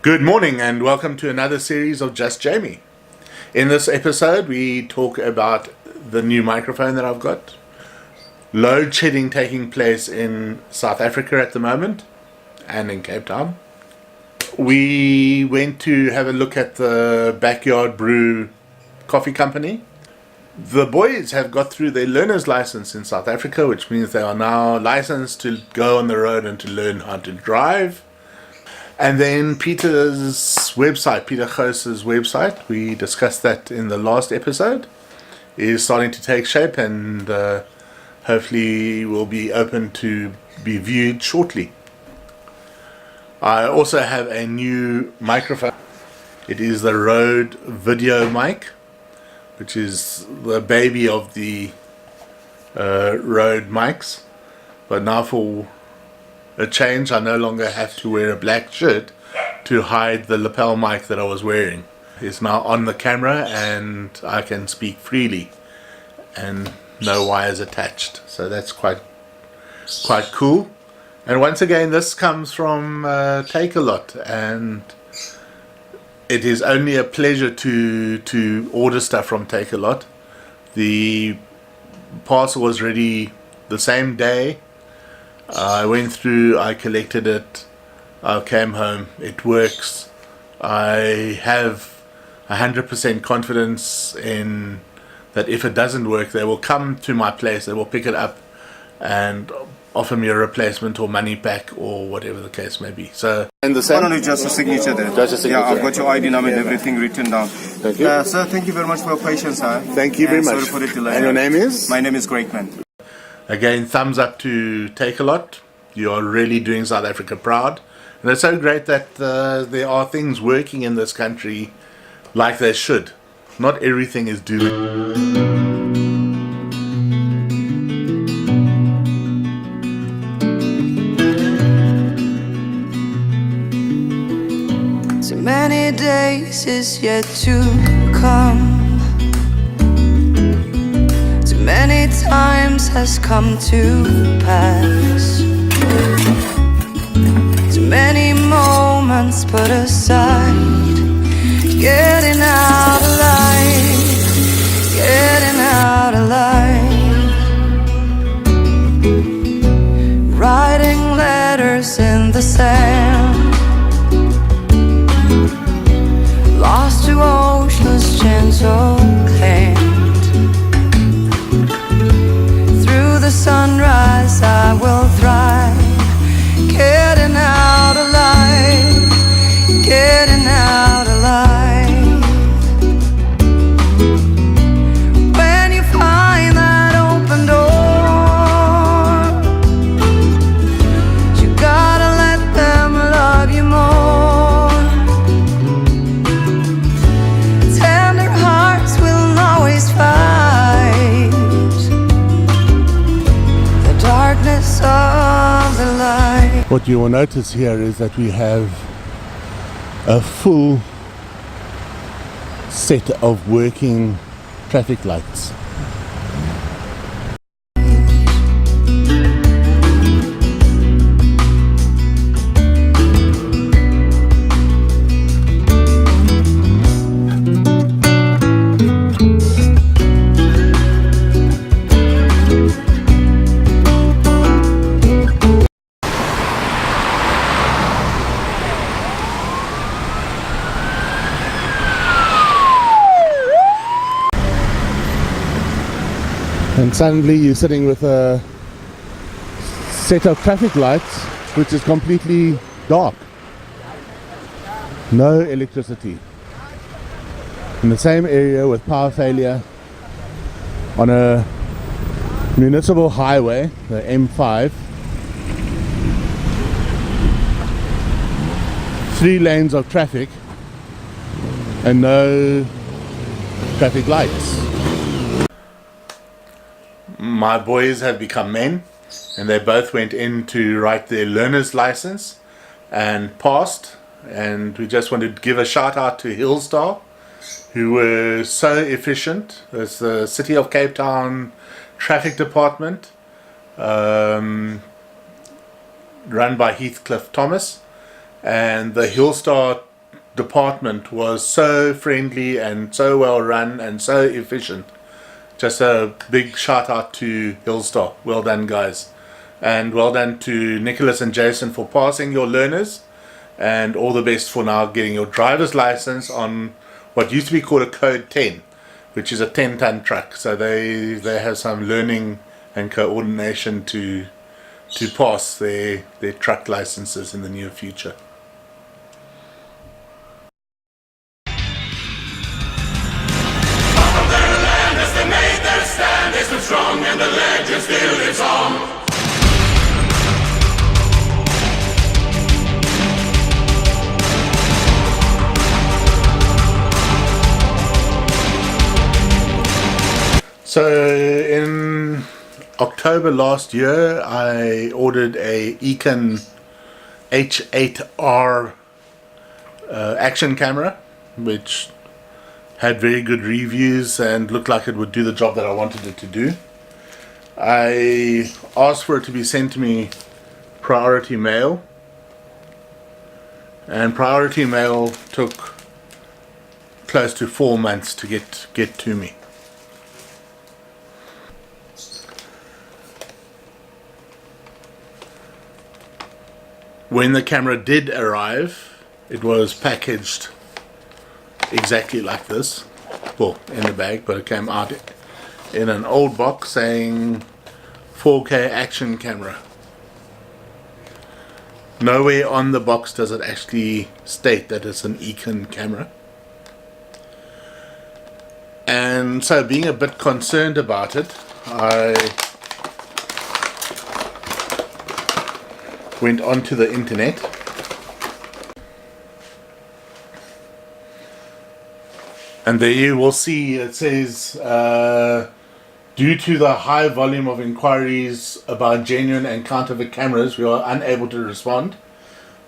Good morning and welcome to another series of Just Jamie. In this episode we talk about the new microphone that I've got, load shedding taking place in South Africa at the moment and in Cape Town. We went to have a look at the Backyard Brew coffee company. The boys have got through their learner's license in South Africa, which means they are now licensed to go on the road and to learn how to drive. And then Peter's website, Peter Goos's website, we discussed that in the last episode, is starting to take shape and hopefully will be open to be viewed shortly. I also have a new microphone. It is the Rode video mic, which is the baby of the Rode mics. But now for a change, I no longer have to wear a black shirt to hide the lapel mic that I was wearing. It's now on the camera and I can speak freely and no wires attached. So that's quite cool. And once again, this comes from Takealot, and it is only a pleasure to order stuff from Takealot. The parcel was ready the same day. I went through, I collected it, I came home, it works. I have 100% confidence in that if it doesn't work, they will come to my place, they will pick it up and offer me a replacement or money back or whatever the case may be. So, and the same? No, just a signature there. Just a signature. Yeah, I've got your ID number and everything written down. Thank you. Sir, thank you very much for your patience, sir. Thank you very much. Sorry for the delay. And your name is? My name is Greatman. Again, thumbs up to Takealot. You are really doing South Africa proud. And it's so great that there are things working in this country like they should. Not everything is doomed. So many days is yet to come. Many times has come to pass. Too many moments put aside. Getting out of life, getting out of life. Writing letters in the sand. Lost to ocean's gentle hand. Sunrise, I will thrive. Getting out of life, getting out of life. When you find that open door, you gotta let them love you more. Tender hearts will always fight. What you will notice here is that we have a full set of working traffic lights. And suddenly you're sitting with a set of traffic lights which is completely dark. No electricity. In the same area with power failure on a municipal highway, the M5. 3 lanes of traffic and no traffic lights. My boys have become men and they both went in to write their learner's license and passed, and we just wanted to give a shout out to Hillstar, who were so efficient. There's the City of Cape Town Traffic Department, run by Heathcliff Thomas, and the Hillstar department was so friendly and so well run and so efficient. Just a big shout out to Hillstar. Well done, guys. And well done to Nicholas and Jason for passing your learners. And all the best for now getting your driver's license on what used to be called a Code 10, which is a 10-ton truck. So they have some learning and coordination to pass their truck licenses in the near future. Strong and the legend still lives on. So in October last year, I ordered a Eken H8R action camera, which had very good reviews and looked like it would do the job that I wanted it to do. I asked for it to be sent to me priority mail, and priority mail took close to 4 months to get to me. When the camera did arrive, it was packaged exactly like this, well, in the bag, but it came out in an old box saying 4K action camera. Nowhere on the box does it actually state that it's an Eken camera. And so, being a bit concerned about it, I went onto the internet and there you will see it says, due to the high volume of inquiries about genuine and counterfeit cameras, we are unable to respond.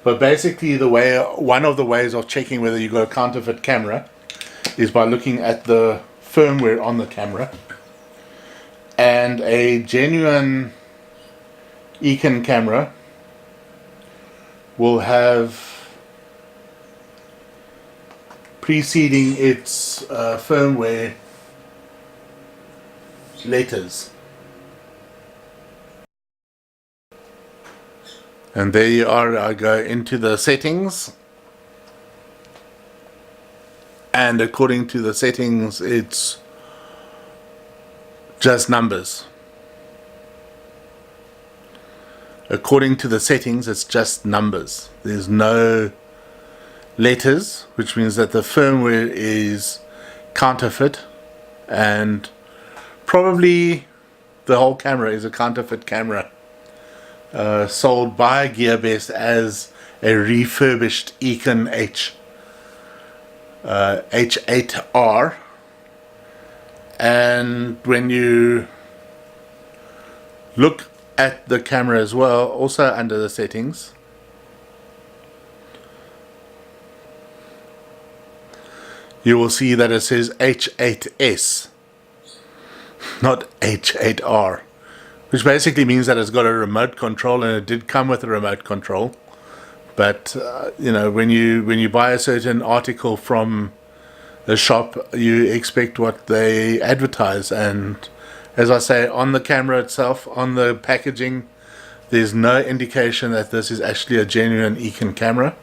But basically one of the ways of checking whether you got a counterfeit camera is by looking at the firmware on the camera. And a genuine Eken camera will have preceding its firmware letters. And there you are. I go into the settings, and according to the settings it's just numbers. According to the settings it's just numbers. There's no letters, which means that the firmware is counterfeit, and probably the whole camera is a counterfeit camera sold by Gearbest as a refurbished Eken H8R. And when you look at the camera as well, also under the settings, you will see that it says H8S, not H8R, which basically means that it's got a remote control, and it did come with a remote control. But you know, when you buy a certain article from a shop, you expect what they advertise, and as I say, on the camera itself, on the packaging, there's no indication that this is actually a genuine Eken camera.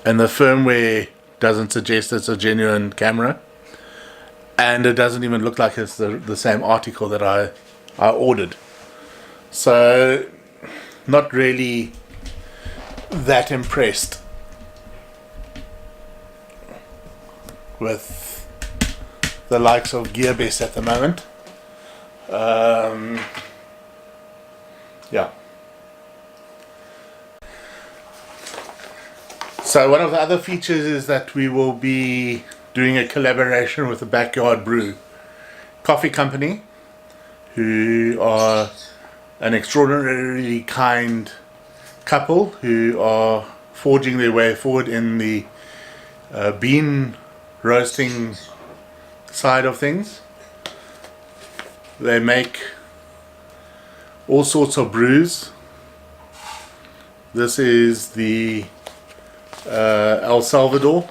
And the firmware doesn't suggest it's a genuine camera, and it doesn't even look like it's the same article that I ordered. So, not really that impressed with the likes of Gearbest at the moment. Yeah. So one of the other features is that we will be doing a collaboration with the Backyard Brew coffee company, who are an extraordinarily kind couple who are forging their way forward in the bean roasting side of things. They make all sorts of brews. This is the El Salvador,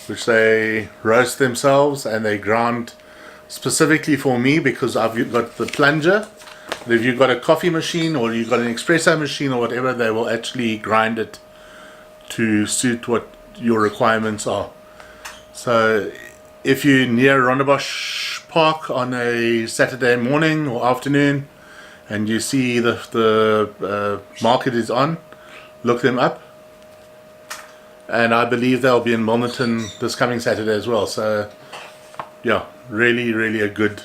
which they roast themselves and they ground specifically for me because I've got the plunger. If you've got a coffee machine or you've got an espresso machine or whatever, they will actually grind it to suit what your requirements are. So if you're near Rondebosch Park on a Saturday morning or afternoon and you see the market is on, look them up. And I believe they'll be in Milnerton this coming Saturday as well. So yeah, really, really a good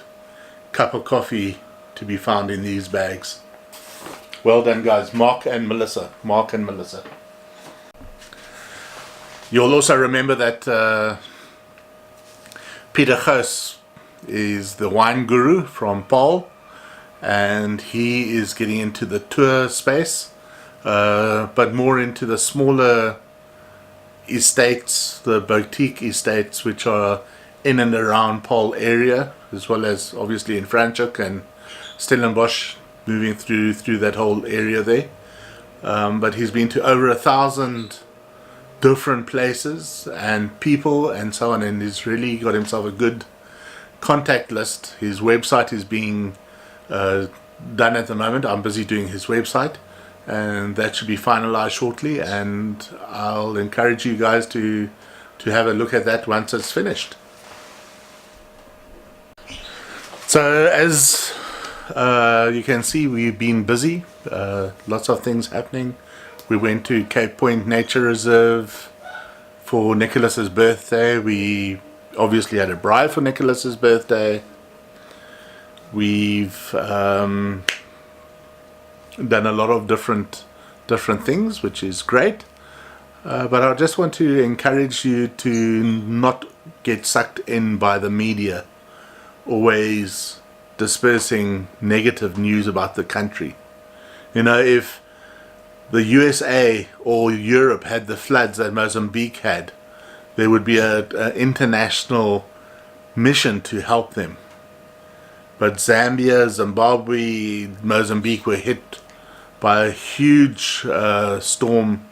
cup of coffee to be found in these bags. Well done, guys. Mark and Melissa. You'll also remember that Peter Goos is the wine guru from Paul, and he is getting into the tour space, but more into the smaller estates, the boutique estates, which are in and around Paul area, as well as obviously in Franschhoek and Stellenbosch, moving through that whole area there. But he's been to over 1,000 different places and people and so on, and he's really got himself a good contact list. His website is being done at the moment. I'm busy doing his website, and that should be finalized shortly, and I'll encourage you guys to have a look at that once it's finished. So as you can see, we've been busy, lots of things happening. We went to Cape Point Nature Reserve for Nicholas's birthday. We obviously had a braai for Nicholas's birthday. We've done a lot of different things, which is great. But I just want to encourage you to not get sucked in by the media, always dispersing negative news about the country. You know, if the USA or Europe had the floods that Mozambique had, there would be an international mission to help them. But Zambia, Zimbabwe, Mozambique were hit by a huge storm,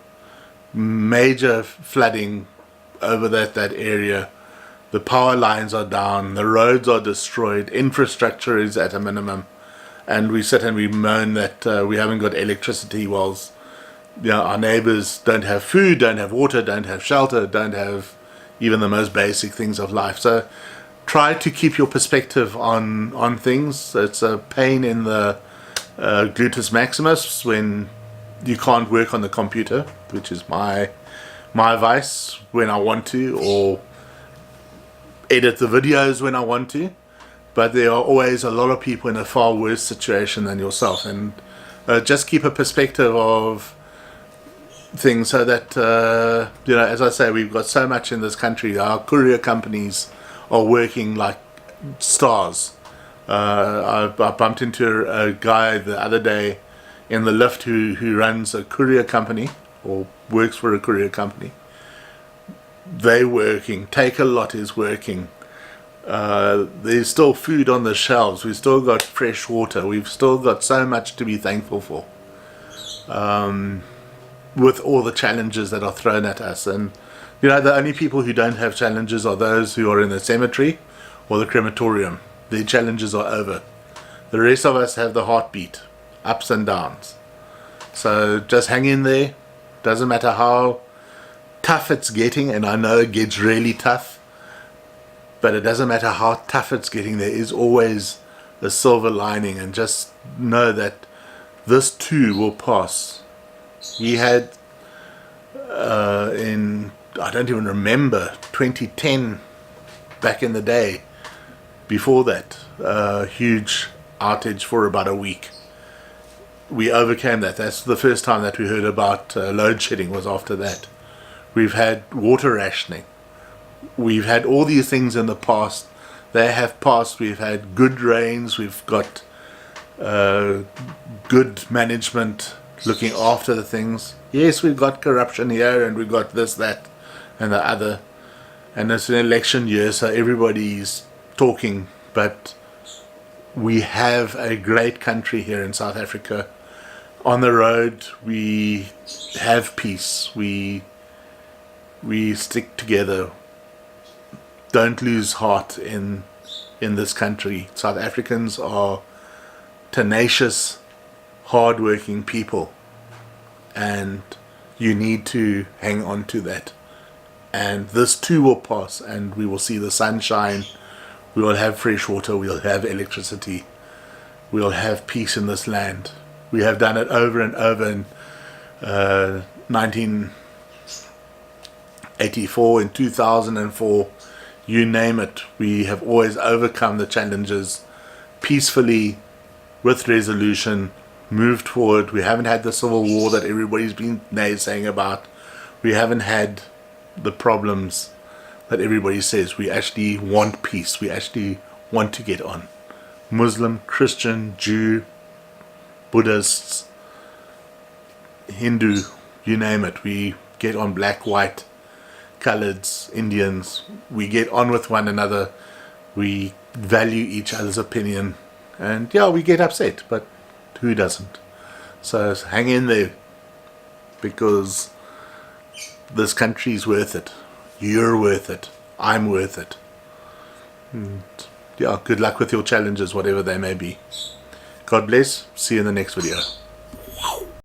major flooding over that area. The power lines are down, the roads are destroyed, infrastructure is at a minimum, and we sit and we moan that we haven't got electricity whilst our neighbors don't have food, don't have water, don't have shelter, don't have even the most basic things of life. So try to keep your perspective on things. It's a pain in the gluteus maximus when you can't work on the computer, which is my vice when I want to, or edit the videos when I want to. But there are always a lot of people in a far worse situation than yourself, and just keep a perspective of things so that as I say, we've got so much in this country. Our courier companies are working like stars. I bumped into a guy the other day in the lift who runs a courier company or works for a courier company. They're working. Takealot is working. There's still food on the shelves. We've still got fresh water. We've still got so much to be thankful for, with all the challenges that are thrown at us. And the only people who don't have challenges are those who are in the cemetery or the crematorium. Their challenges are over. The rest of us have the heartbeat, ups and downs. So just hang in there. Doesn't matter how tough it's getting, and I know it gets really tough, but it doesn't matter how tough it's getting, there is always a silver lining, and just know that this too will pass. We had I don't even remember, 2010, back in the day, before that, huge outage for about a week. We overcame that. That's the first time that we heard about load shedding, was after that. We've had water rationing. We've had all these things in the past. They have passed. We've had good rains. We've got good management looking after the things. Yes, we've got corruption here, and we've got this, that, and the other. And it's an election year, so everybody's talking. But we have a great country here in South Africa. on the road we have peace. We stick together. Don't lose heart in this country. South Africans are tenacious, hard-working people, and you need to hang on to that. And this too will pass, and we will see the sunshine. We will have fresh water. We'll have electricity. We'll have peace in this land. We have done it over and over in 1984, in 2004, you name it. We have always overcome the challenges peacefully, with resolution, moved forward. We haven't had the civil war that everybody's been naysaying about. We haven't had the problems that everybody says. We actually want peace. We actually want to get on. Muslim, Christian, Jew, Buddhists, Hindu, you name it. We get on. Black, white, coloreds, Indians. We get on with one another. We value each other's opinion. And yeah, we get upset, but who doesn't? So hang in there, because this country's worth it. You're worth it. I'm worth it. And yeah, good luck with your challenges, whatever they may be. God bless. See you in the next video.